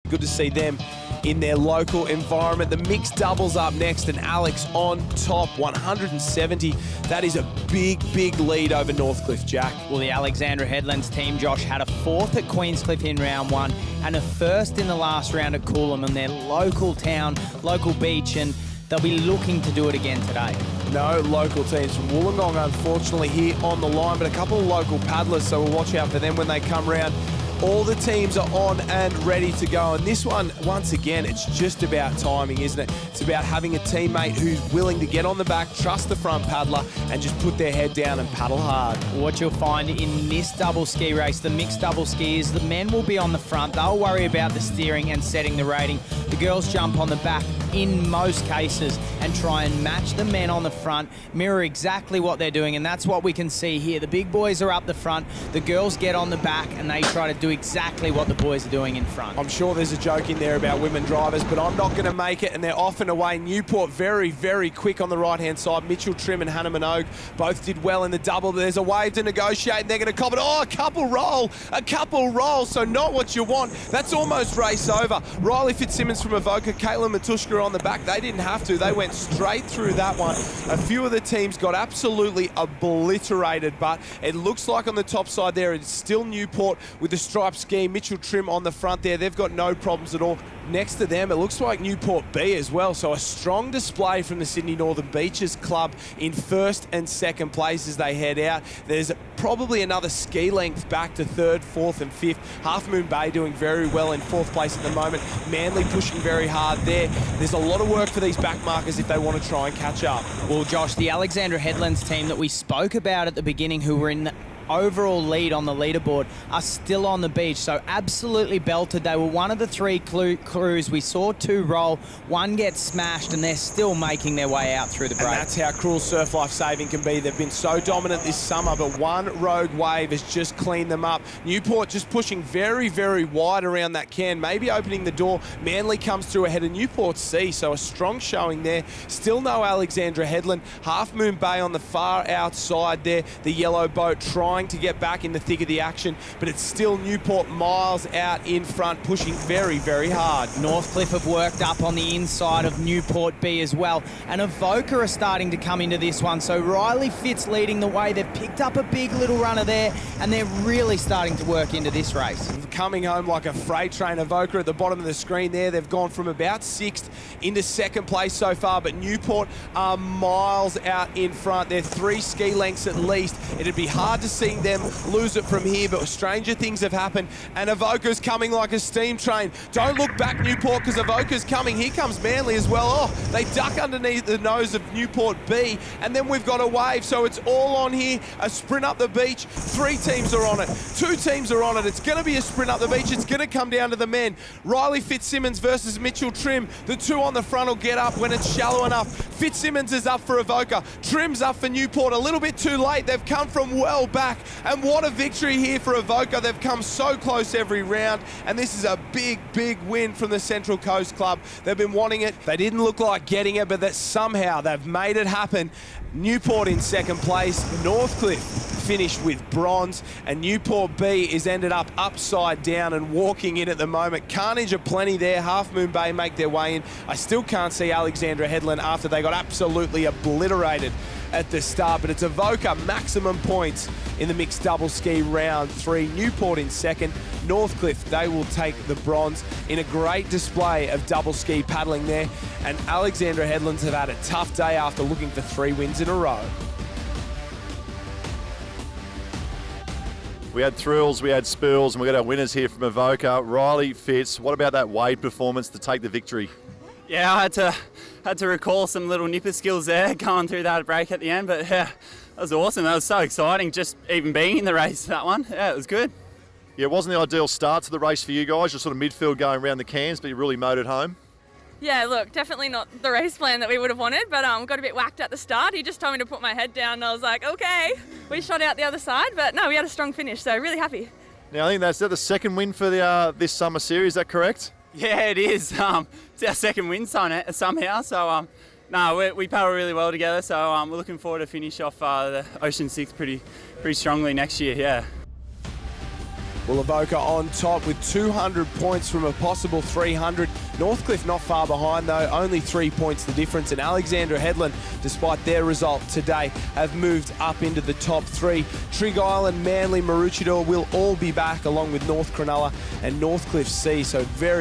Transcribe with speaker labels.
Speaker 1: Good to see them in their local environment. The mixed doubles up next, and Alex on top, 170. That is a big, big lead over Northcliffe, Jack.
Speaker 2: Well, the Alexandra Headlands team, Josh, had a 4th at Queenscliff in round 1 and a 1st in the last round at Coolum in their local town, local beach, and they'll be looking to do it again today.
Speaker 1: No local teams from Wollongong, unfortunately, here on the line, but a couple of local paddlers, so we'll watch out for them when they come round. All the teams are on and ready to go. And this one, once again, it's just about timing, isn't it? It's about having a teammate who's willing to get on the back, trust the front paddler, and just put their head down and paddle hard.
Speaker 2: What you'll find in this double ski race, the mixed double ski, is the men will be on the front. They'll worry about the steering and setting the rating. The girls jump on the back in most cases and try and match the men on the front, mirror exactly what they're doing, and that's what we can see here. The big boys are up the front, the girls get on the back, and they try to do exactly what the boys are doing in front.
Speaker 1: I'm sure there's a joke in there about women drivers, but I'm not going to make it, and they're off and away. Newport very, very quick on the right-hand side. Mitchell Trim and Hannah Minogue both did well in the double. There's a wave to negotiate, and they're going to cop it. Oh, a couple roll, so not what you want. That's almost race over. Riley Fitzsimmons from Avoca, Caitlin Matushka on the back. They didn't have to. They went straight through that one. A few of the teams got absolutely obliterated, but it looks like on the top side there, it's still Newport with the striped ski. Mitchell Trim on the front there. They've got no problems at all. Next to them, it looks like Newport B as well. So a strong display from the Sydney Northern Beaches Club in 1st and 2nd place as they head out. There's probably another ski length back to 3rd, 4th and 5th. Half Moon Bay doing very well in 4th place at the moment. Manly pushing very hard there. There's a lot of work for these back markers if they want to try and catch up.
Speaker 2: Well, Josh, the Alexandra Headlands team that we spoke about at the beginning, who were in the overall lead on the leaderboard, are still on the beach, so absolutely belted. They were one of the 3 crews. We saw 2 roll, 1 get smashed, and they're still making their way out through the break.
Speaker 1: And that's how cruel surf life saving can be. They've been so dominant this summer, but one rogue wave has just cleaned them up. Newport just pushing very, very wide around that can, maybe opening the door. Manly comes through ahead of Newport C, so a strong showing there. Still no Alexandra Headland. Half Moon Bay on the far outside there. The yellow boat trying to get back in the thick of the action, but it's still Newport miles out in front, pushing very, very hard.
Speaker 2: Northcliffe have worked up on the inside of Newport B as well, and Avoca are starting to come into this one, so Riley Fitz leading the way. They've picked up a big little runner there, and they're really starting to work into this race.
Speaker 1: Coming home like a freight train. Avoca at the bottom of the screen there. They've gone from about 6th into 2nd place so far, but Newport are miles out in front. They're 3 ski lengths at least. It'd be hard to see them lose it from here, but stranger things have happened, and Avoca's coming like a steam train. Don't look back, Newport, because Avoca's coming. Here comes Manly as well. Oh, they duck underneath the nose of Newport B, and then we've got a wave, so it's all on here. A sprint up the beach. 3 teams are on it. 2 teams are on it. It's going to be a sprint up the beach. It's going to come down to the men. Riley Fitzsimmons versus Mitchell Trim. The 2 on the front will get up when it's shallow enough. Fitzsimmons is up for Avoca. Trim's up for Newport. A little bit too late. They've come from well back, and what a victory here for Avoca. They've come so close every round, and this is a big, big win from the Central Coast Club. They've been wanting it. They didn't look like getting it, but that somehow they've made it happen. Newport in 2nd place. Northcliffe finished with bronze, and Newport B is ended up upside down and walking in at the moment. Carnage aplenty there. Half Moon Bay make their way in. I still can't see Alexandra Headland after they got absolutely obliterated at the start, but it's Avoca maximum points in the mixed double ski round 3. Newport in 2nd. Northcliffe, they will take the bronze in a great display of double ski paddling there, and Alexandra Headlands have had a tough day after looking for 3 wins in a row.
Speaker 3: We had thrills, we had spills, and we got our winners here from Avoca. Riley Fitz, what about that wave performance to take the victory?
Speaker 4: Yeah, I had to recall some little nipper skills there going through that break at the end, but yeah, that was awesome. That was so exciting, just even being in the race, that one. Yeah, it was good.
Speaker 3: Yeah, it wasn't the ideal start to the race for you guys, just sort of midfield going around the cans, but you really motored home.
Speaker 5: Yeah, look, definitely not the race plan that we would have wanted, but got a bit whacked at the start. He just told me to put my head down, and I was like, okay. We shot out the other side, but no, we had a strong finish, so really happy.
Speaker 3: Now, I think that's the 2nd win for the this summer series, is that correct?
Speaker 4: Yeah, it is. It's our 2nd win somehow, so no, we paddle really well together, so we're looking forward to finish off the Ocean 6 pretty strongly next year, yeah.
Speaker 1: Well, Avoca on top with 200 points from a possible 300. Northcliffe not far behind though, only 3 points the difference. And Alexandra Headland, despite their result today, have moved up into the top 3. Trig Island, Manly, Maroochydore will all be back along with North Cronulla and Northcliffe C. So very